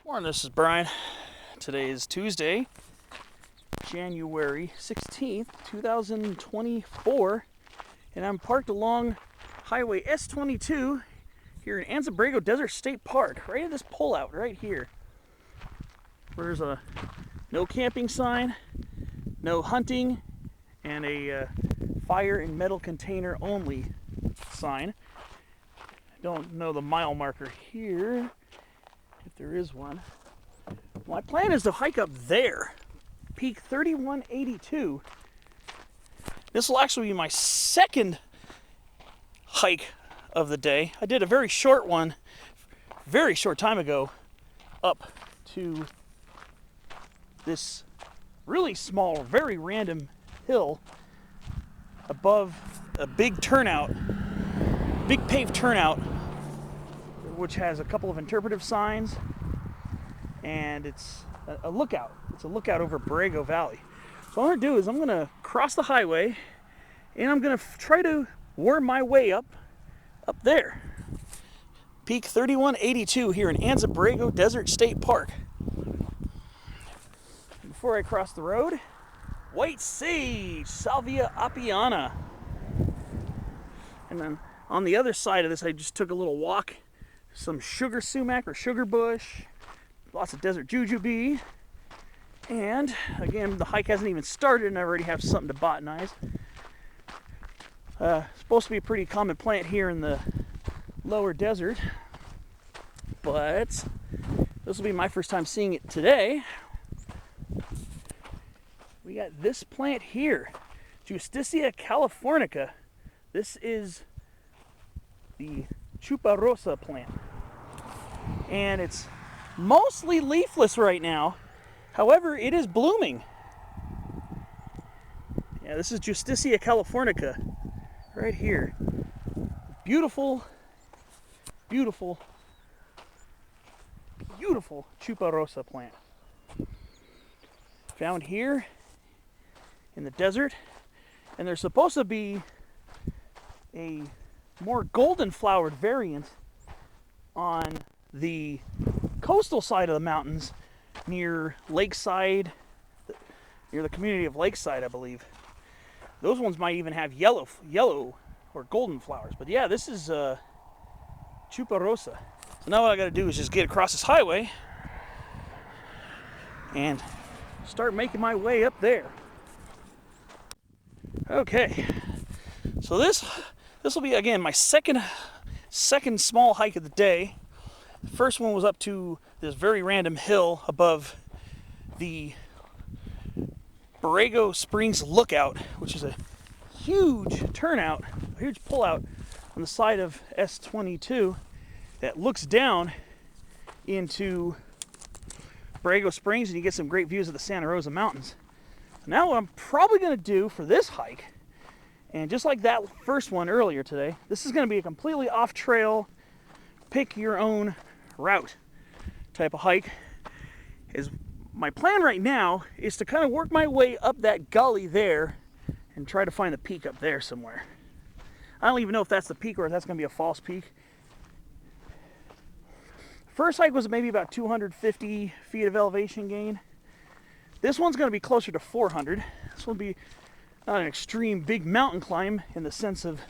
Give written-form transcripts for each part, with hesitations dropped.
Morning, this is Brian. Today is Tuesday, January 16th, 2024, and I'm parked along Hwy S-22 here in Anza-Borrego Desert State Park, right at this pullout right here. There's a no camping sign, no hunting, and a fire in metal container only sign. I don't know the mile marker here, if there is one. My plan is to hike up there, peak 3182. This will actually be my second hike of the day. I did a very short one, very short time ago, up to this really small, very random hill above a big turnout, big paved turnout, which has a couple of interpretive signs, and it's a lookout. It's a lookout over Borrego Valley. So what I'm going to do is I'm going to cross the highway, and I'm going to try to worm my way up there. Peak 3182 here in Anza-Borrego Desert State Park. Before I cross the road, white sage, Salvia apiana. And then on the other side of this, I just took a little walk. Some sugar sumac or sugar bush, lots of desert jujube, and again, the hike hasn't even started and I already have something to botanize. Supposed to be a pretty common plant here in the lower desert, but this will be my first time seeing it today. We got this plant here, Justicia californica. This is the chuparosa plant, and it's mostly leafless right now. However, it is blooming. Yeah, this is Justicia californica right here. Beautiful, beautiful, beautiful chuparosa plant. Found here in the desert, and there's supposed to be a more golden flowered variant on the coastal side of the mountains near Lakeside, near the community of Lakeside, I believe. Those ones might even have yellow or golden flowers. But yeah, this is chuparosa. So now what I got to do is just get across this highway and start making my way up there. Okay, so this will be, again, my second small hike of the day. The first one was up to this very random hill above the Borrego Springs lookout, which is a huge turnout, a huge pullout on the side of S-22 that looks down into Borrego Springs, and you get some great views of the Santa Rosa Mountains. Now what I'm probably going to do for this hike, and just like that first one earlier today, this is going to be a completely off-trail, pick your own route type of hike. My plan right now is to kind of work my way up that gully there and try to find the peak up there somewhere. I don't even know if that's the peak or if that's going to be a false peak. First hike was maybe about 250 feet of elevation gain. This one's going to be closer to 400. This will be not an extreme big mountain climb in the sense of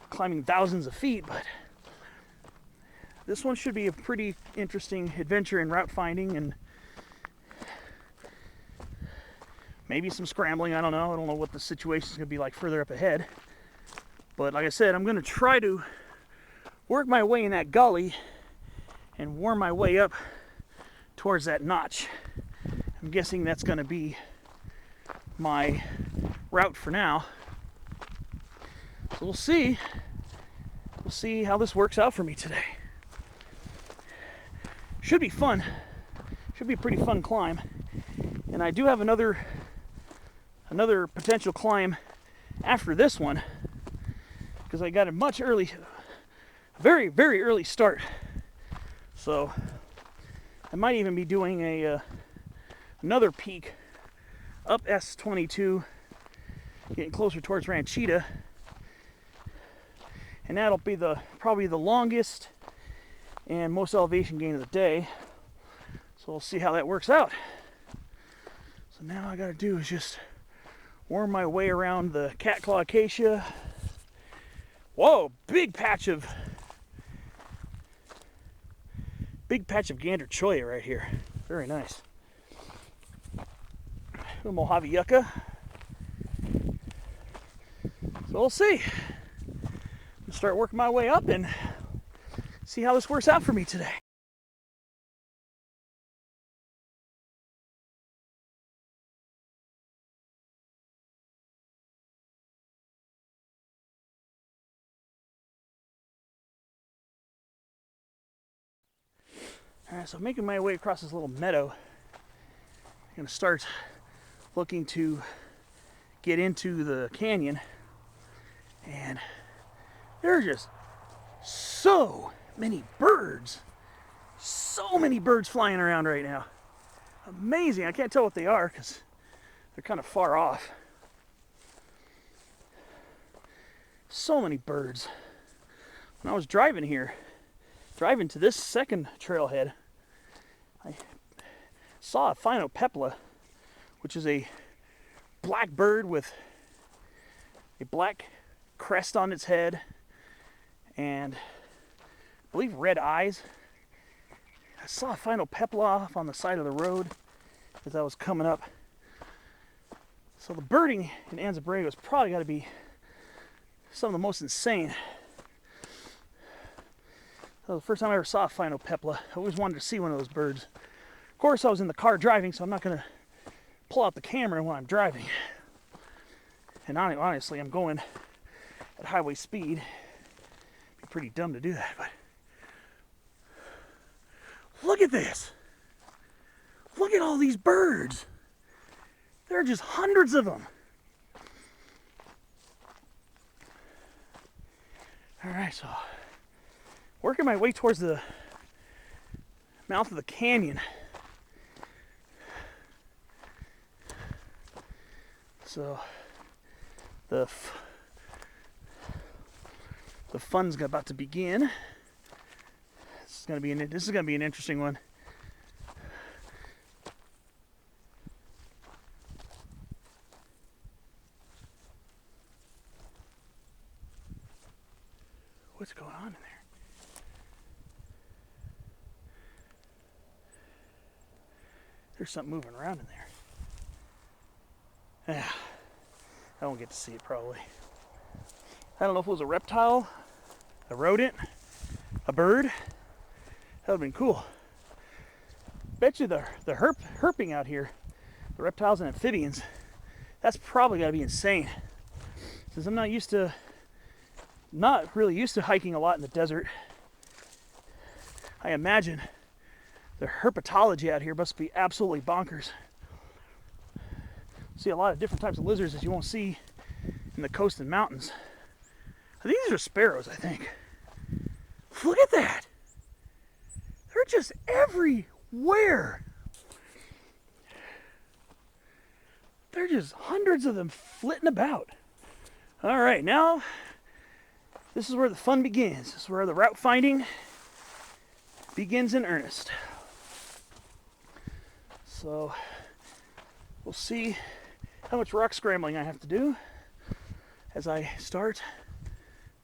climbing thousands of feet, but this one should be a pretty interesting adventure in route finding and maybe some scrambling. I don't know what the situation's going to be like further up ahead. But like I said, I'm going to try to work my way in that gully and worm my way up towards that notch. I'm guessing that's going to be my route for now. So we'll see. We'll see how this works out for me today. Should be fun. Should be a pretty fun climb. And I do have another potential climb after this one, because I got a much early, very, very early start. So I might even be doing another peak up S-22, getting closer towards Ranchita, and that'll be probably the longest and most elevation gain of the day. So we'll see how that works out. So now all I gotta do is just worm my way around the catclaw acacia. Whoa, big patch of gander cholla right here. Very nice. The Mojave yucca. So we'll see. I'll start working my way up and see how this works out for me today. All right, so making my way across this little meadow, I'm gonna start looking to get into the canyon, and there are just so many birds flying around right now. Amazing. I can't tell what they are because they're kind of far off. So many birds. When I was driving to this second trailhead, I saw a phinopepla, which is a black bird with a black crest on its head and I believe red eyes. I saw a phinopepla off on the side of the road as I was coming up. So the birding in Anza-Borrego has probably got to be some of the most insane. So the first time I ever saw a phinopepla, I always wanted to see one of those birds. Of course, I was in the car driving, so I'm not going to pull out the camera when I'm driving. And honestly, I'm going at highway speed. It'd be pretty dumb to do that, but look at this. Look at all these birds. There are just hundreds of them. All right, so working my way towards the mouth of the canyon. So the fun's about to begin. This is gonna be an interesting one. What's going on in there? There's something moving around in there. Yeah, I won't get to see it probably. I don't know if it was a reptile, a rodent, a bird. That would have been cool. Bet you the herping out here, the reptiles and amphibians, that's probably got to be insane. Since I'm not really used to hiking a lot in the desert, I imagine the herpetology out here must be absolutely bonkers. See a lot of different types of lizards that you won't see in the coast and mountains. I think these are sparrows, I think. Look at that. They're just everywhere. There are just hundreds of them flitting about. All right, now this is where the fun begins. This is where the route finding begins in earnest. So we'll see how much rock scrambling I have to do as I start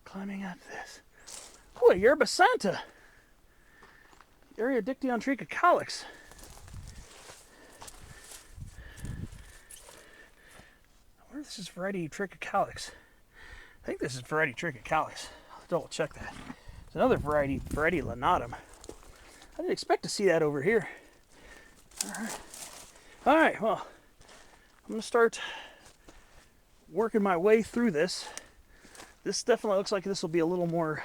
climbing up this. Oh, a yerba santa. Eriodictyon trichocalix. I wonder if this is variety trichocalix. I think this is variety trichocalix. I'll double check that. It's another variety lanatum. I didn't expect to see that over here. All right, well, I'm going to start working my way through this. This definitely looks like this will be a little more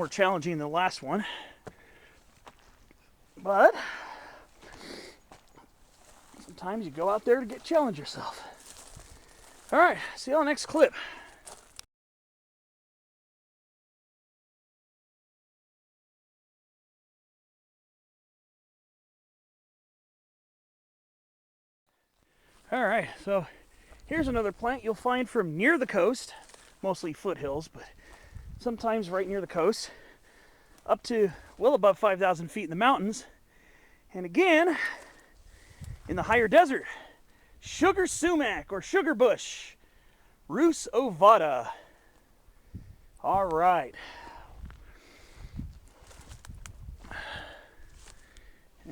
challenging than the last one. But sometimes you go out there to challenge yourself. All right, see you on the next clip. All right, so here's another plant you'll find from near the coast, mostly foothills, but sometimes right near the coast. up to well above 5,000 feet in the mountains. And again, in the higher desert, sugar sumac or sugar bush, Rhus ovata. All right.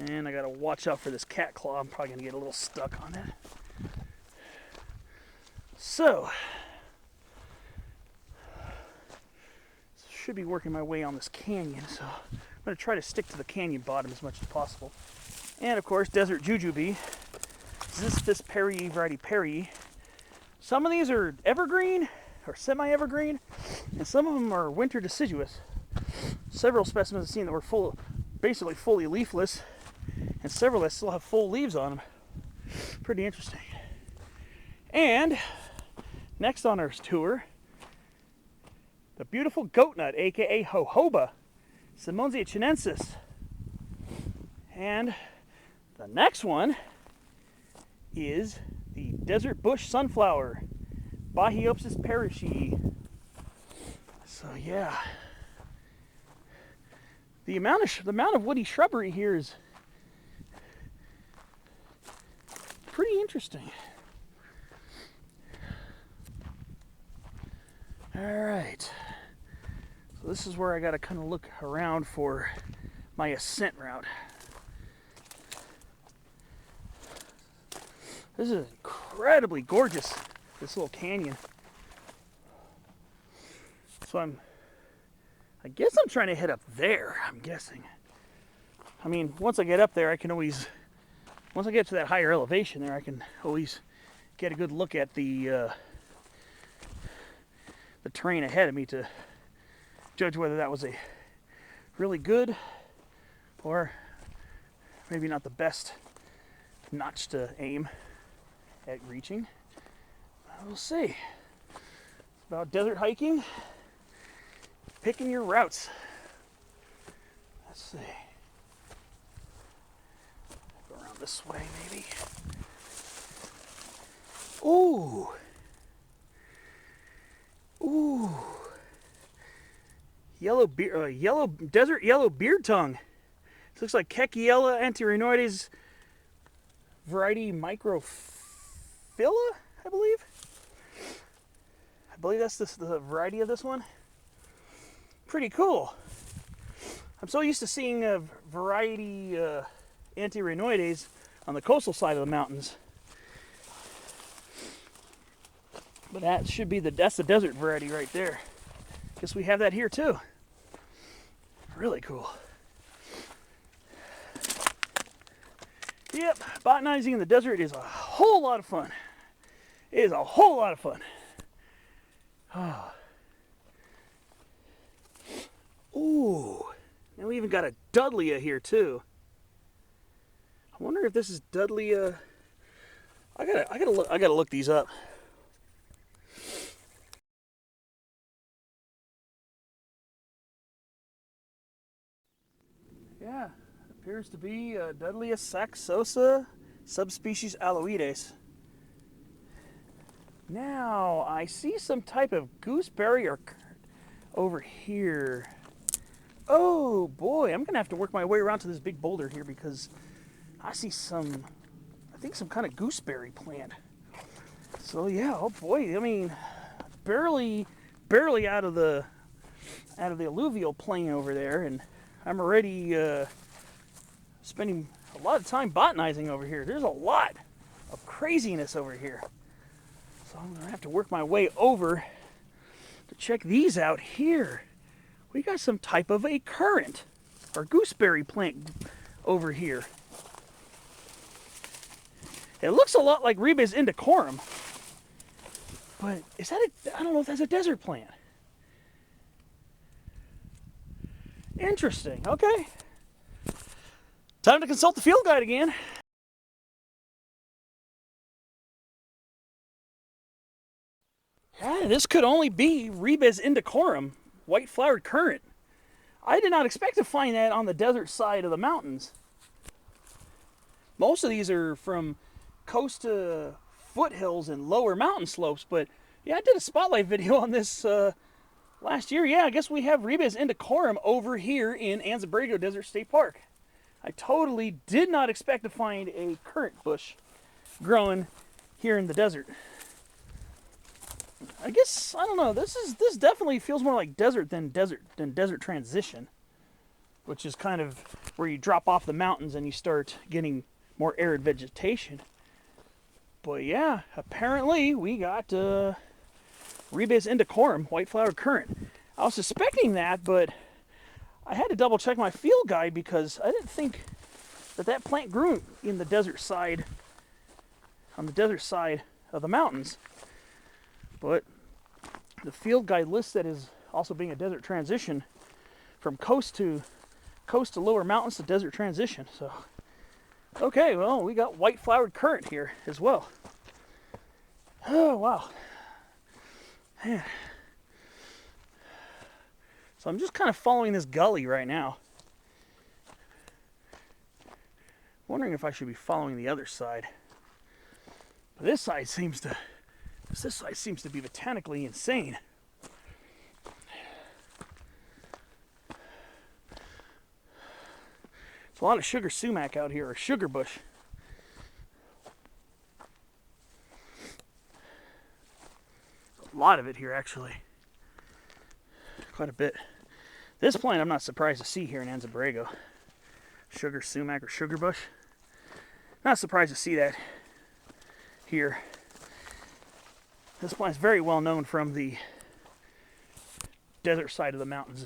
And I gotta watch out for this cat claw. I'm probably gonna get a little stuck on it. So, should be working my way on this canyon, so I'm gonna try to stick to the canyon bottom as much as possible. And of course, desert jujube, Xisthus perryi variety perryi. Some of these are evergreen or semi-evergreen, and some of them are winter deciduous. Several specimens I've seen that were basically fully leafless, and several that still have full leaves on them. Pretty interesting. And next on our tour, the beautiful goat nut, aka jojoba, Simonsia chinensis. And the next one is the desert bush sunflower, Baiopsis parishii. So yeah, the amount of woody shrubbery here is pretty interesting. All right, so this is where I got to kind of look around for my ascent route. This is incredibly gorgeous, this little canyon. So I guess I'm trying to head up there, I'm guessing. I mean, once I get up there, once I get to that higher elevation there, I can always get a good look at the terrain ahead of me to judge whether that was a really good or maybe not the best notch to aim at reaching. We'll see. It's about desert hiking, picking your routes. Let's see. Go around this way, maybe. Ooh. Ooh. Desert yellow beard tongue. It looks like Kekiella antirrhinoides variety microphylla, I believe. I believe that's the variety of this one. Pretty cool. I'm so used to seeing a variety antirrhinoides on the coastal side of the mountains. But that's the desert variety right there. Guess we have that here too. Really cool. Yep, botanizing in the desert is a whole lot of fun. It is a whole lot of fun. Oh. Ooh, now we even got a Dudleya here too. I wonder if this is Dudleya. I gotta look these up. Yeah, appears to be Dudleya saxosa, subspecies aloides. Now I see some type of gooseberry or over here. Oh boy, I'm gonna have to work my way around to this big boulder here because I see some kind of gooseberry plant. So yeah, oh boy, I mean, barely out of the alluvial plain over there, and I'm already spending a lot of time botanizing over here. There's a lot of craziness over here. So I'm gonna have to work my way over to check these out here. We got some type of a currant or gooseberry plant over here. It looks a lot like Ribes indicorum, but is that I don't know if that's a desert plant. Interesting, okay. Time to consult the field guide again. Yeah, this could only be Ribes indicorum, white flowered currant. I did not expect to find that on the desert side of the mountains. Most of these are from coast foothills and lower mountain slopes, but yeah, I did a spotlight video on this Last year, yeah, I guess we have Hwy S-22 over here in Anza-Borrego Desert State Park. I totally did not expect to find a currant bush growing here in the desert. I guess, I don't know, this definitely feels more like desert than desert transition, which is kind of where you drop off the mountains and you start getting more arid vegetation. But yeah, apparently we got Hwy S-22, white flowered currant. I was suspecting that, but I had to double check my field guide because I didn't think that plant grew in the desert side, on the desert side of the mountains. But the field guide lists that as also being a desert transition from coast to lower mountains to desert transition. So, okay, well, we got white flowered currant here as well. Oh, wow. Man. So I'm just kind of following this gully right now. Wondering if I should be following the other side. But this side seems to be botanically insane. There's a lot of sugar sumac out here, or sugar bush. A lot of it here, actually. Quite a bit. This plant I'm not surprised to see here in Anza-Borrego. Sugar sumac or sugar bush. Not surprised to see that here. This plant's very well known from the desert side of the mountains.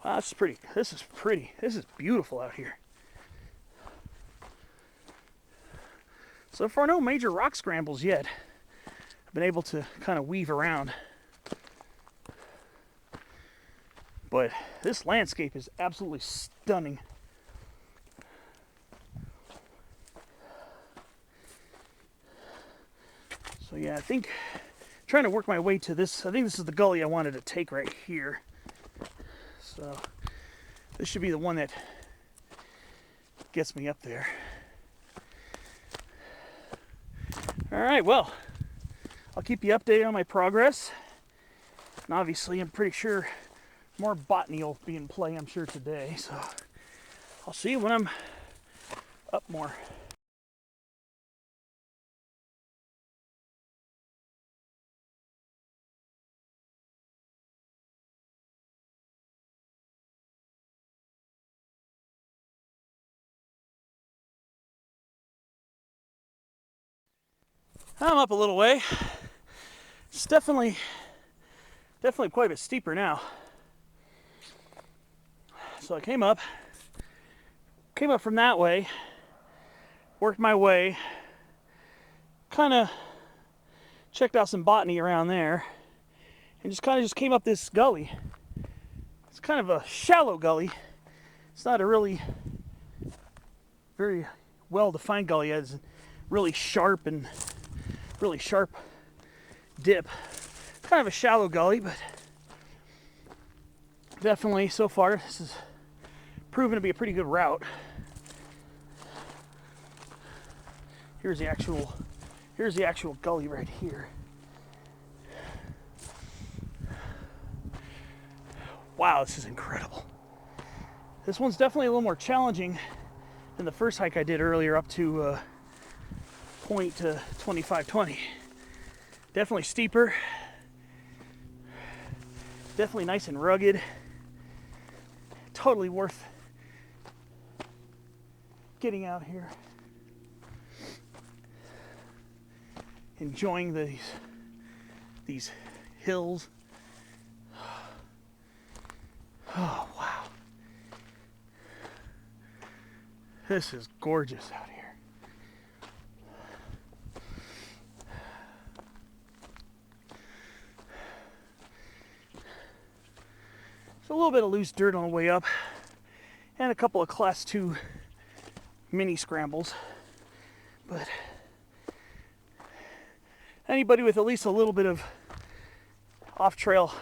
Wow, this is pretty. This is pretty. This is beautiful out here. So far, no major rock scrambles yet. I've been able to kind of weave around. But this landscape is absolutely stunning. So yeah, I think trying to work my way to this. I think this is the gully I wanted to take right here. So this should be the one that gets me up there. All right, well, I'll keep you updated on my progress. And obviously, I'm pretty sure more botany will be in play, I'm sure, today. So I'll see you when I'm up more. I'm up a little way. It's definitely quite a bit steeper now. So I came up from that way, worked my way, kind of checked out some botany around there, and just came up this gully. It's kind of a shallow gully. It's not a really very well-defined gully. It's really sharp dip. Kind of a shallow gully, but definitely so far this is proven to be a pretty good route. Here's the actual gully right here. Wow, this is incredible. This one's definitely a little more challenging than the first hike I did earlier up to point 2520. Definitely steeper. Definitely nice and rugged. Totally worth getting out here. Enjoying these hills. Oh, wow. This is gorgeous out here. So a little bit of loose dirt on the way up, and a couple of class 2 mini scrambles. But anybody with at least a little bit of off-trail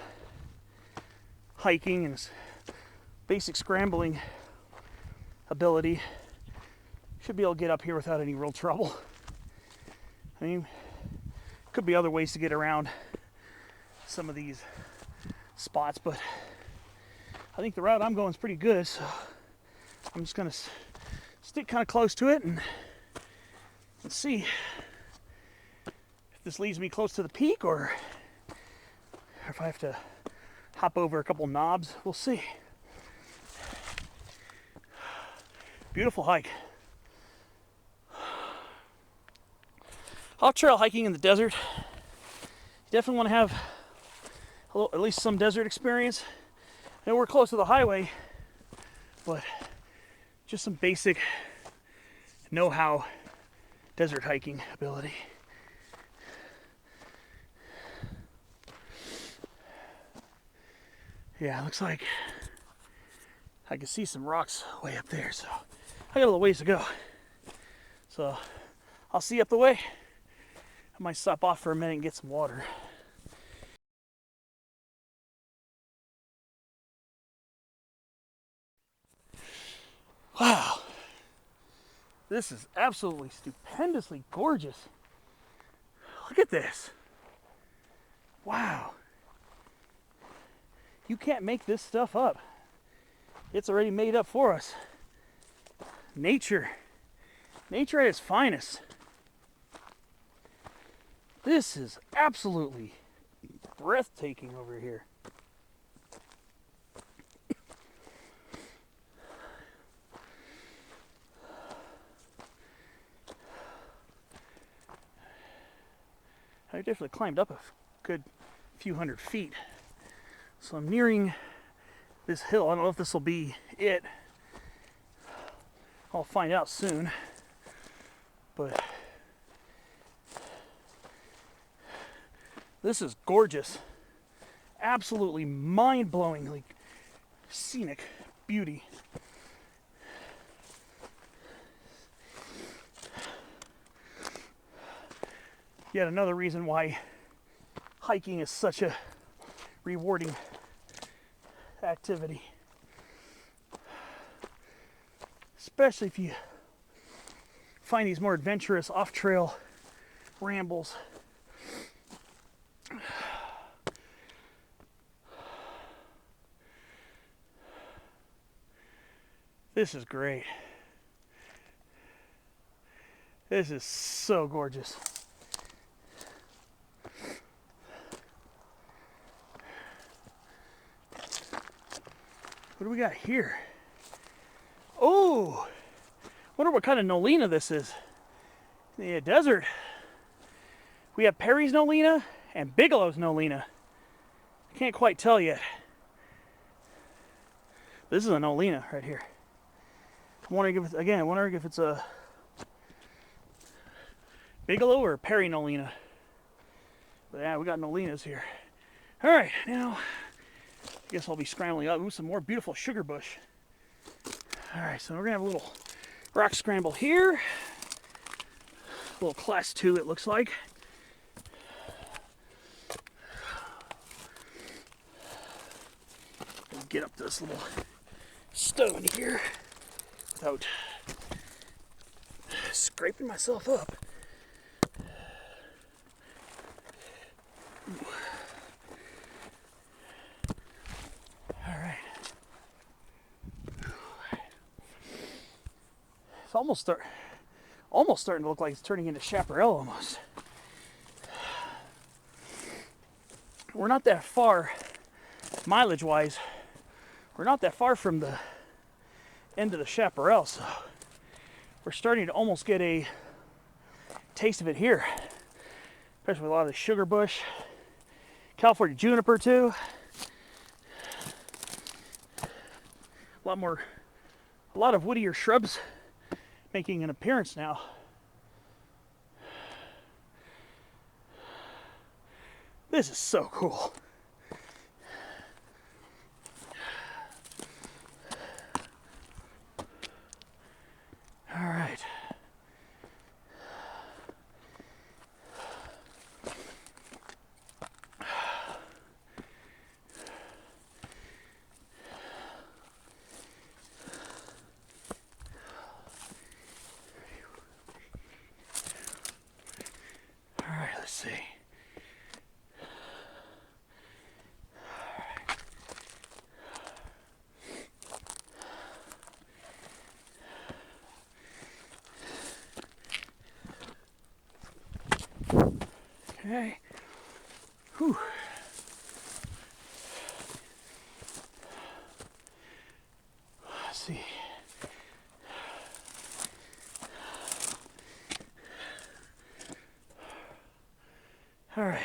hiking and basic scrambling ability should be able to get up here without any real trouble. I mean, Could be other ways to get around some of these spots, but I think the route I'm going is pretty good, so I'm just gonna stick kind of close to it and let's see if this leads me close to the peak or if I have to hop over a couple knobs. We'll see. Beautiful hike. Off trail hiking in the desert, you definitely want to have at least some desert experience. I know we're close to the highway, but just some basic know-how desert hiking ability. Yeah, it looks like I can see some rocks way up there, so I got a little ways to go. So I'll see you up the way. I might stop off for a minute and get some water. Wow, this is absolutely stupendously gorgeous. Look at this. Wow. You can't make this stuff up. It's already made up for us. Nature at its finest. This is absolutely breathtaking over here. I definitely climbed up a good few hundred feet. So I'm nearing this hill. I don't know if this will be it. I'll find out soon. But this is gorgeous. Absolutely mind-blowingly scenic beauty. Yet another reason why hiking is such a rewarding activity. Especially if you find these more adventurous off-trail rambles. This is great. This is so gorgeous. What do we got here? Oh, wonder what kind of Nolina this is. The desert. We have Perry's Nolina and Bigelow's Nolina. I can't quite tell yet. This is a Nolina right here. I'm wondering if it's a Bigelow or a Perry Nolina. But yeah, we got Nolinas here. All right, now I guess I'll be scrambling up. Ooh, some more beautiful sugar bush. All right, so we're gonna have a little rock scramble here. A little class 2, it looks like. Get up this little stone here without scraping myself up. All right. It's almost starting to look like it's turning into chaparral almost. We're not that far, mileage-wise. We're not that far from the end of the chaparral, so we're starting to almost get a taste of it here. Especially with a lot of the sugar bush, California juniper too. A lot of woodier shrubs making an appearance now. This is so cool. All right. All right, let's see. Okay. Whew. Let's see. All right.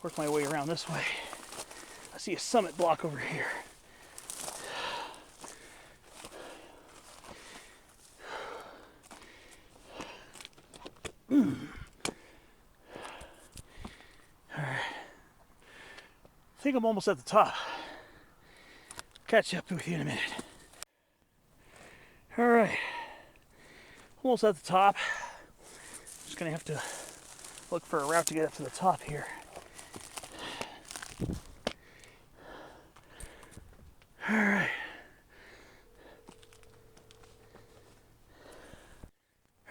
Work my way around this way. I see a summit block over here. All right. I think I'm almost at the top. Catch up with you in a minute. All right. Almost at the top. Just gonna have to look for a route to get up to the top here. All right.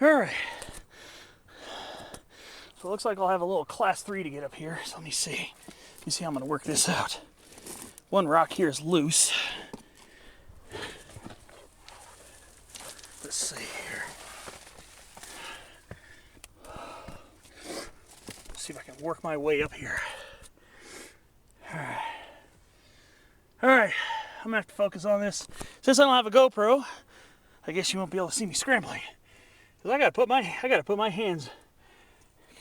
All right. So it looks like I'll have a little class 3 to get up here. So let me see. Let me see how I'm gonna work this out. One rock here is loose. Let's see here. Let's see if I can work my way up here. All right. All right. I'm gonna have to focus on this. Since I don't have a GoPro, I guess you won't be able to see me scrambling. Cause I gotta put my hands,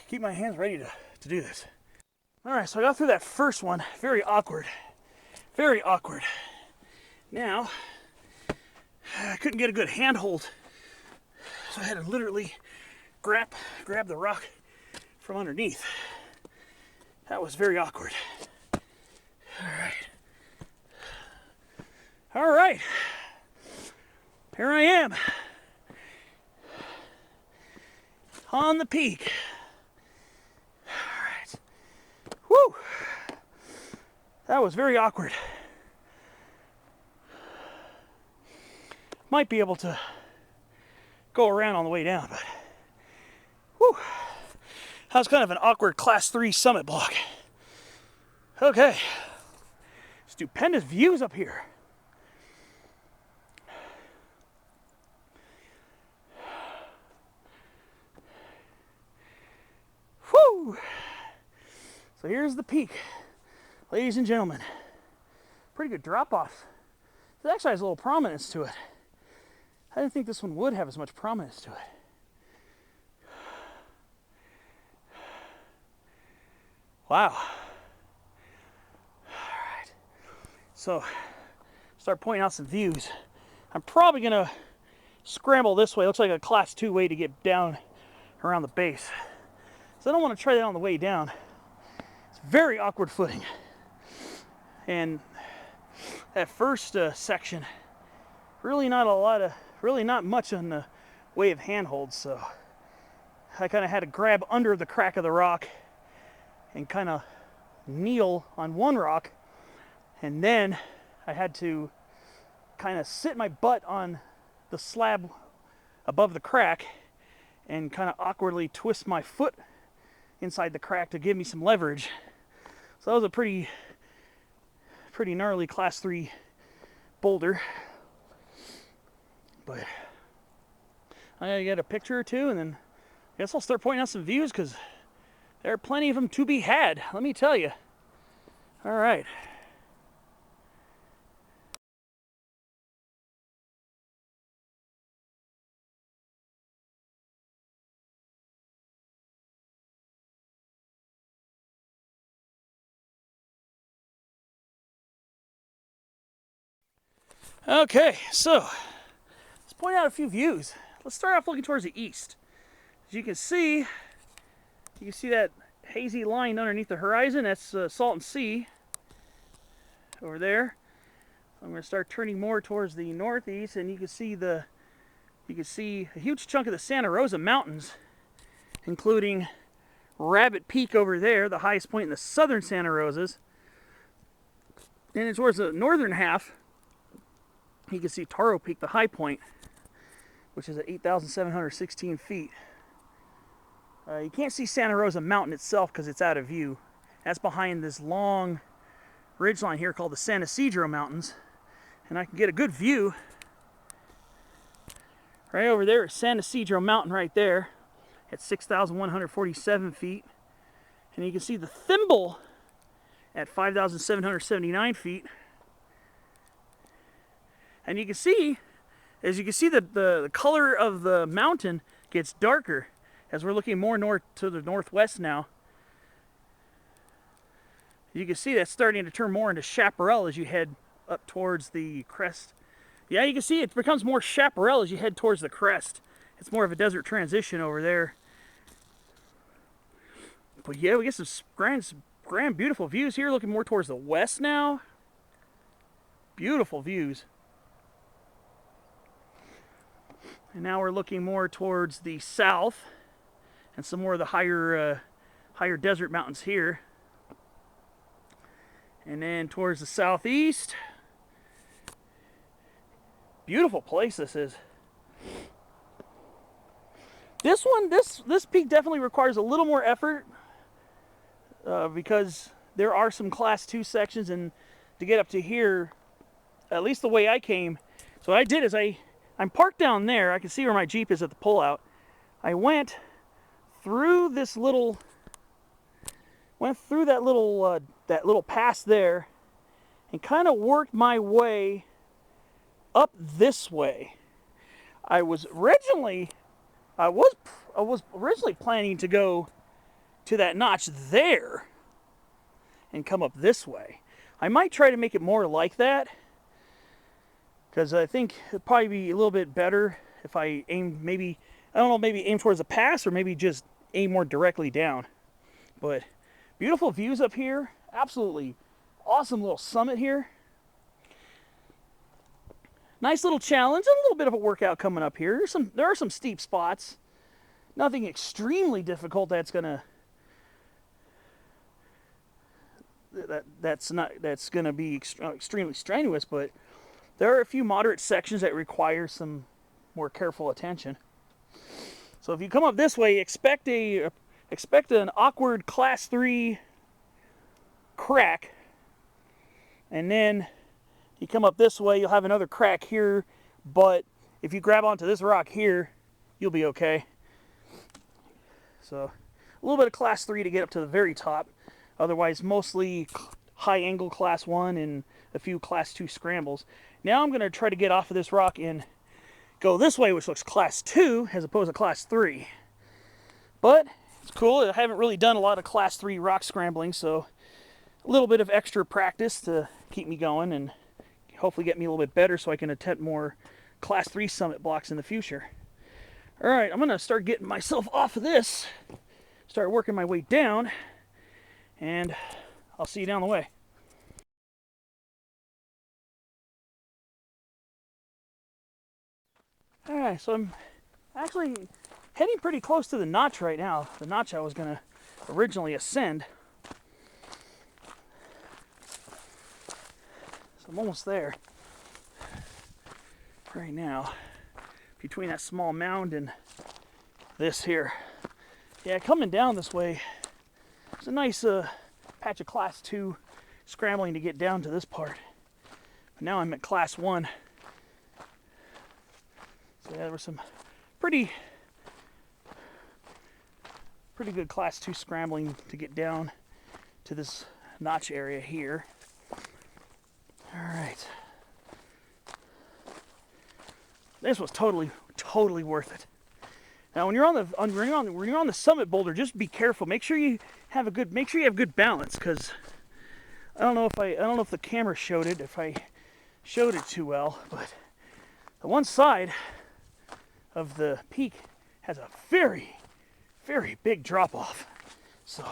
keep my hands ready to do this. All right, so I got through that first one. Very awkward. Very awkward. Now, I couldn't get a good handhold, so I had to literally grab the rock from underneath. That was very awkward. All right. All right. Here I am. On the peak. All right. Woo! That was very awkward. Might be able to go around on the way down, but whew, that was kind of an awkward class 3 summit block. Okay, stupendous views up here. Whew. So here's the peak, ladies and gentlemen. Pretty good drop off. It actually has a little prominence to it. I didn't think this one would have as much prominence to it. Wow. Alright. So, start pointing out some views. I'm probably going to scramble this way. It looks like a class 2 way to get down around the base. So I don't want to try that on the way down. It's very awkward footing. And that first section, really not much in the way of handholds, so I kind of had to grab under the crack of the rock and kind of kneel on one rock, and then I had to kind of sit my butt on the slab above the crack and kind of awkwardly twist my foot inside the crack to give me some leverage. So that was a pretty gnarly class 3 boulder. But I gotta get a picture or two, and then I guess I'll start pointing out some views, because there are plenty of them to be had, let me tell you. All right. Okay, so let's point out a few views. Let's start off looking towards the east. As you can see that hazy line underneath the horizon. That's Salton Sea over there. I'm going to start turning more towards the northeast, and you can see a huge chunk of the Santa Rosa Mountains, including Rabbit Peak over there, the highest point in the southern Santa Rosas. And towards the northern half, you can see Taro Peak, the high point, which is at 8,716 feet. You can't see Santa Rosa Mountain itself because it's out of view. That's behind this long ridgeline here called the San Isidro Mountains. And I can get a good view. Right over there is San Isidro Mountain right there. at 6,147 feet. And you can see the thimble at 5,779 feet. And you can see, as you can see, the color of the mountain gets darker as we're looking more north to the northwest now. You can see that's starting to turn more into chaparral as you head up towards the crest. Yeah, you can see it becomes more chaparral as you head towards the crest. It's more of a desert transition over there. But yeah, we get some grand, beautiful views here, looking more towards the west now. Beautiful views. And now we're looking more towards the south and some more of the higher desert mountains here. And then towards the southeast. Beautiful place this is. This one, this peak definitely requires a little more effort because there are some class 2 sections, and to get up to here, at least the way I came, so what I did is I'm parked down there. I can see where my Jeep is at the pullout. I went through this little, that little pass there, and kind of worked my way up this way. I was originally planning to go to that notch there and come up this way. I might try to make it more like that, because I think it'd probably be a little bit better if I aim, maybe aim towards the pass, or maybe just aim more directly down. But beautiful views up here. Absolutely awesome little summit here. Nice little challenge, a little bit of a workout coming up here. There are some steep spots. Nothing extremely difficult that's gonna be extremely strenuous, but there are a few moderate sections that require some more careful attention. So if you come up this way, expect an awkward class 3 crack, and then you come up this way, you'll have another crack here, but if you grab onto this rock here, you'll be okay. So a little bit of class 3 to get up to the very top. Otherwise, mostly high angle class 1 and a few class 2 scrambles. Now I'm going to try to get off of this rock and go this way, which looks class 2 as opposed to class 3. But it's cool. I haven't really done a lot of class 3 rock scrambling, so a little bit of extra practice to keep me going and hopefully get me a little bit better so I can attempt more class 3 summit blocks in the future. All right, I'm going to start getting myself off of this, start working my way down, and I'll see you down the way. All right, so I'm actually heading pretty close to the notch right now, the notch I was going to originally ascend. So I'm almost there right now, between that small mound and this here. Yeah, coming down this way, it's a nice patch of class 2 scrambling to get down to this part. But now I'm at class 1. So yeah, there was some pretty good class 2 scrambling to get down to this notch area here. All right. This was totally worth it. Now, when you're on the summit boulder, just be careful. Make sure you have good balance, because I don't know if the camera showed it, if I showed it too well, but the one side of the peak has a very, very big drop off. So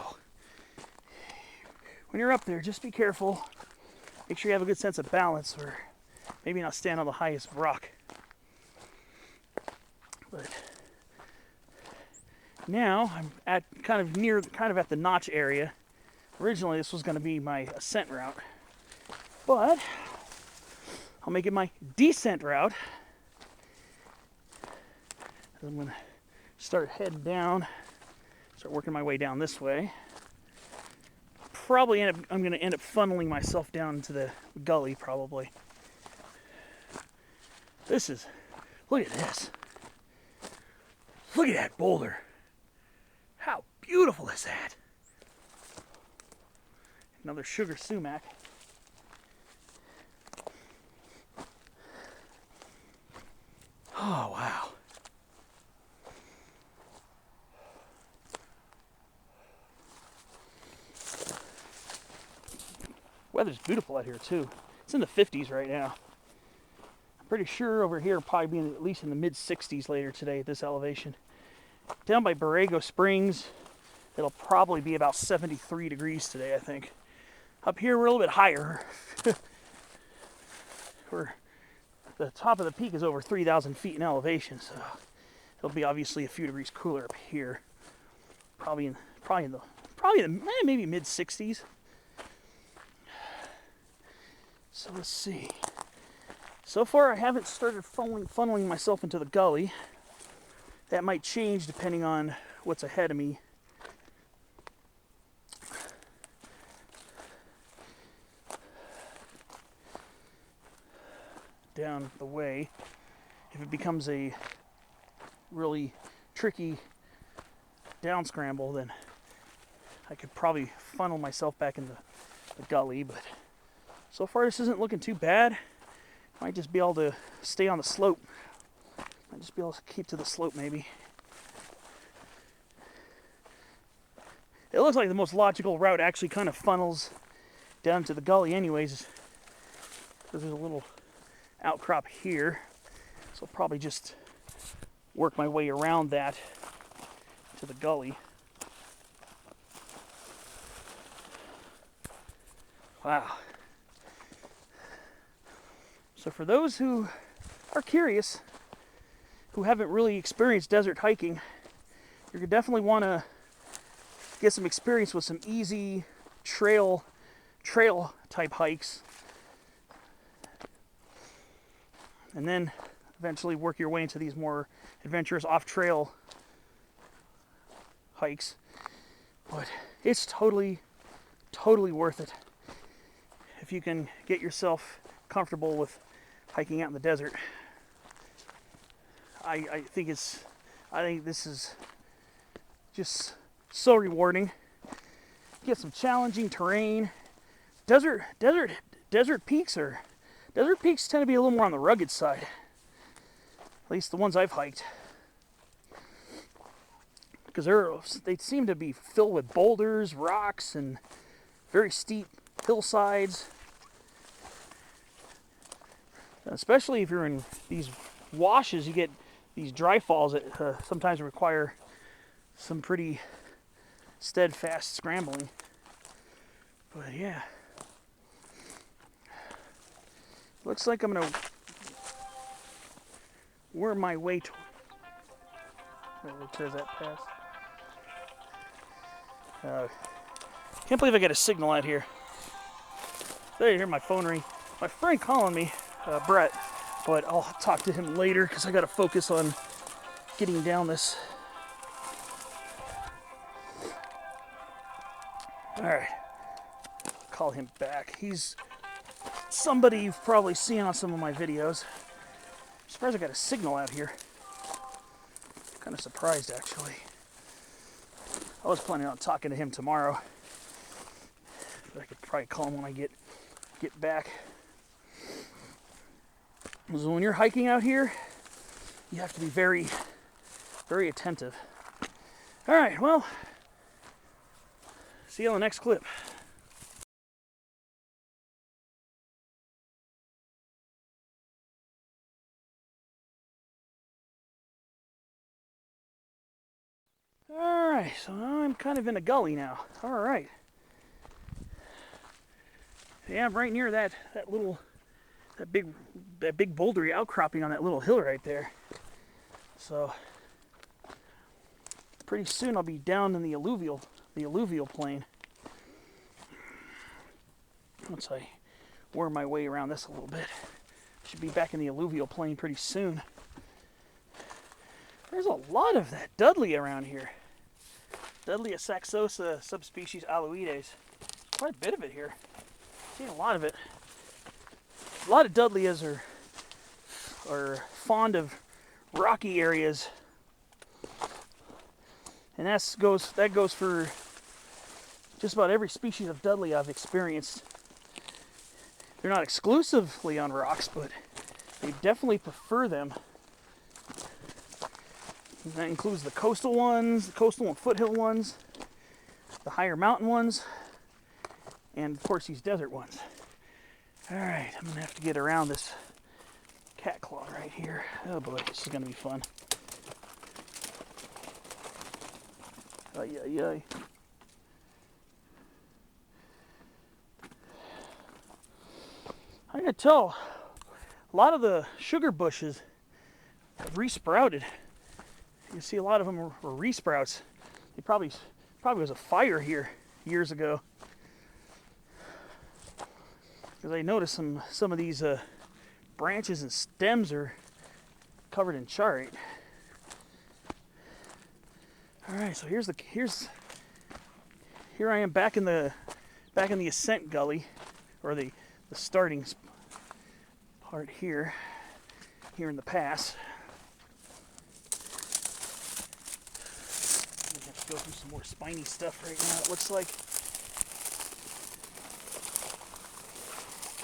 when you're up there, just be careful. Make sure you have a good sense of balance, or maybe not stand on the highest rock. But now I'm at kind of at the notch area. Originally this was going to be my ascent route, but I'll make it my descent route. I'm going to start heading down, start working my way down this way. I'm going to end up funneling myself down into the gully probably. Look at this. Look at that boulder. beautiful is that? Another sugar sumac. Oh, wow. Weather's beautiful out here too. It's in the 50s right now. I'm pretty sure over here probably be at least in the mid 60s later today at this elevation. Down by Borrego Springs, it'll probably be about 73 degrees today, I think. Up here we're a little bit higher. The top of the peak is over 3,000 feet in elevation, so it'll be obviously a few degrees cooler up here. Probably in the maybe mid 60s. So let's see. So far I haven't started funneling myself into the gully. That might change depending on what's ahead of me. Down the way. If it becomes a really tricky down scramble, then I could probably funnel myself back in the gully, but so far this isn't looking too bad. Might just be able to stay on the slope. Might just be able to keep to the slope maybe. It looks like the most logical route actually kind of funnels down to the gully anyways, because there's a little outcrop here. So I'll probably just work my way around that to the gully. Wow. So for those who are curious, who haven't really experienced desert hiking, you're gonna definitely want to get some experience with some easy trail type hikes, and then eventually work your way into these more adventurous off-trail hikes. But it's totally worth it if you can get yourself comfortable with hiking out in the desert. I think this is just so rewarding. Get some challenging terrain. Desert peaks tend to be a little more on the rugged side. At least the ones I've hiked. Because they seem to be filled with boulders, rocks, and very steep hillsides. Especially if you're in these washes, you get these dry falls that sometimes require some pretty steadfast scrambling. But yeah. Looks like I'm going to worm my way to... Where's that pass? Can't believe I got a signal out here. There you hear my phone ring. My friend calling me, Brett, but I'll talk to him later because I got to focus on getting down this. All right, call him back. He's somebody you've probably seen on some of my videos. I'm surprised I got a signal out here. Kind of surprised, actually. I was planning on talking to him tomorrow, but I could probably call him when I get back. So when you're hiking out here, you have to be very, very attentive. All right, well, see you on the next clip. All right, so now I'm kind of in a gully now. All right. Yeah, I'm right near that big bouldery outcropping on that little hill right there. So pretty soon I'll be down in the alluvial plain. Once I worm my way around this a little bit, should be back in the alluvial plain pretty soon. There's a lot of that Dudley around here. Dudleya saxosa subspecies aloides. Quite a bit of it here. Seen a lot of it. A lot of Dudleyas are fond of rocky areas. And that goes for just about every species of Dudley I've experienced. They're not exclusively on rocks, but they definitely prefer them. And that includes the coastal ones, the coastal and foothill ones, the higher mountain ones, and of course these desert ones. Alright, I'm going to have to get around this cat claw right here. Oh boy, this is going to be fun. Ay, ay, ay. I gotta tell, a lot of the sugar bushes have resprouted. You see a lot of them were resprouts. They probably was a fire here years ago. Because I noticed some of these branches and stems are covered in charr. All right, so here I am back in the ascent gully, or the starting part here in the pass. I'm gonna have to go through some more spiny stuff right now, it looks like.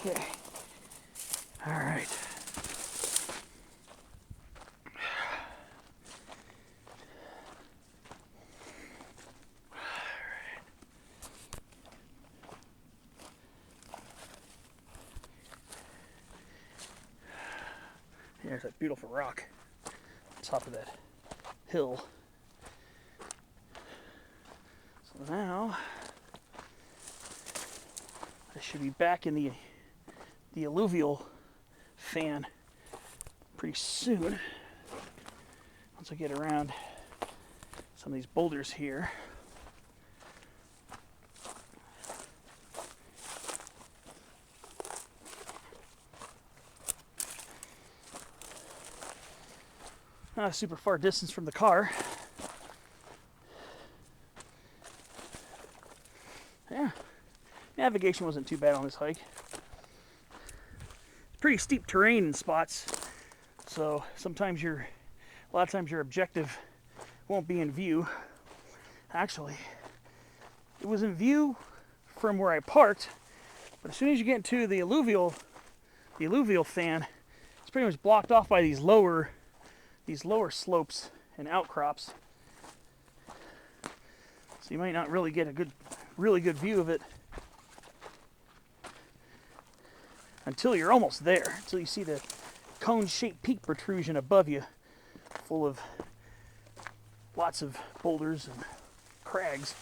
Okay. All right. There's that beautiful rock on top of that hill. So now I should be back in the alluvial fan pretty soon, once I get around some of these boulders here. Not a super far distance from the car. Yeah, navigation wasn't too bad on this hike. Pretty steep terrain in spots, so a lot of times your objective won't be in view. Actually, it was in view from where I parked, but as soon as you get into the alluvial fan, it's pretty much blocked off by these lower slopes and outcrops. So you might not really get a really good view of it until you're almost there, until you see the cone-shaped peak protrusion above you, full of lots of boulders and crags.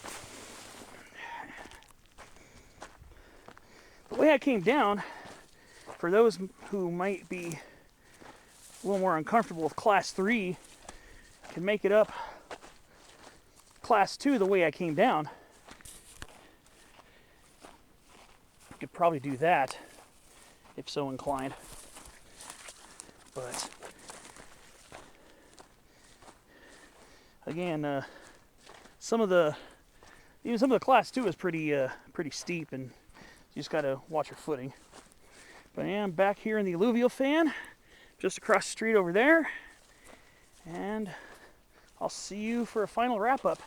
The way I came down, for those who might be a little more uncomfortable with Class 3, can make it up Class 2 the way I came down. You could probably do that if so inclined. But again, even some of the Class 2 is pretty steep, and you just gotta watch your footing. But I am back here in the alluvial fan, just across the street over there, and I'll see you for a final wrap-up.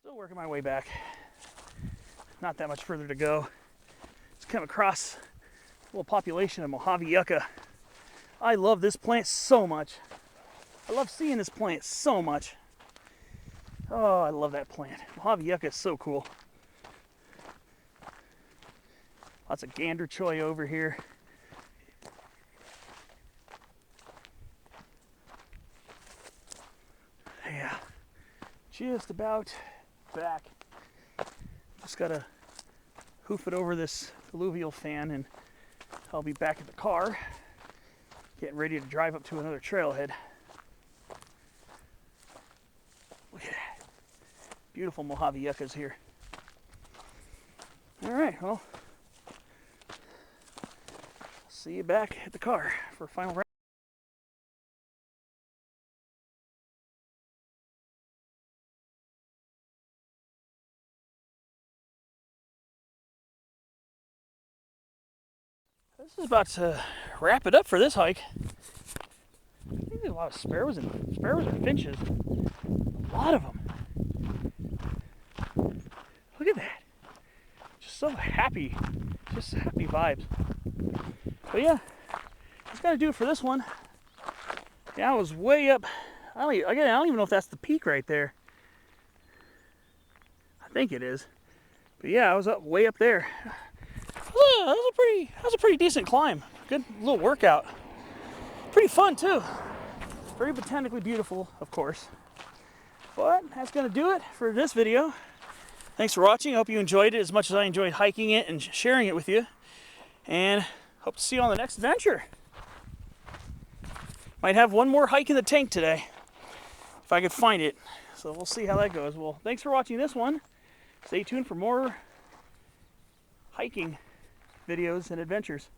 Still working my way back. Not that much further to go. Just come across a little population of Mojave yucca. I love this plant so much. I love seeing this plant so much. Oh, I love that plant. Mojave yucca is so cool. Lots of gander choy over here. Yeah, just about back. Just gotta hoof it over this alluvial fan and I'll be back at the car, getting ready to drive up to another trailhead. Look at that. Beautiful Mojave yuccas here. All right, well, see you back at the car for a final round. This is about to wrap it up for this hike. at a lot of sparrows or finches. A lot of them. Look at that. Just so happy. Just happy vibes. But yeah, that's gotta do it for this one. Yeah, I was way up. I don't even know if that's the peak right there. I think it is. But yeah, I was way up there. That was a pretty decent climb. Good little workout. Pretty fun too. Very botanically beautiful, of course. But that's gonna do it for this video. Thanks for watching. I hope you enjoyed it as much as I enjoyed hiking it and sharing it with you. And hope to see you on the next adventure. Might have one more hike in the tank today, if I could find it. So we'll see how that goes. Well, thanks for watching this one. Stay tuned for more hiking videos and adventures.